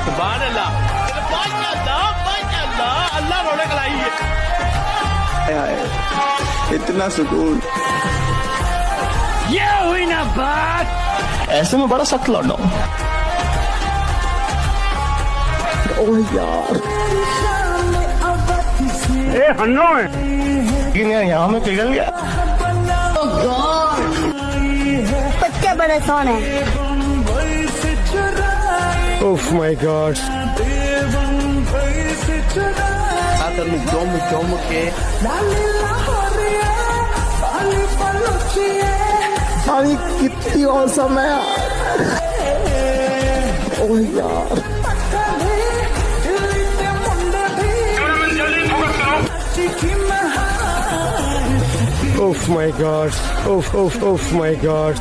सुभान अल्लाह, अल्लाह रौनक लाई है। इतना सुकून, ये हुई ना बात। ऐसे में बड़ा सख्त लौट रहा हूँ। ओह यार, ए हन्नो है, लेकिन यार यहाँ में पिघल गया। बच्चे बड़े सोने। ओह माय गॉड, जोम के पानी कितनी औसम है। ओह यार, oh my God, oh my God.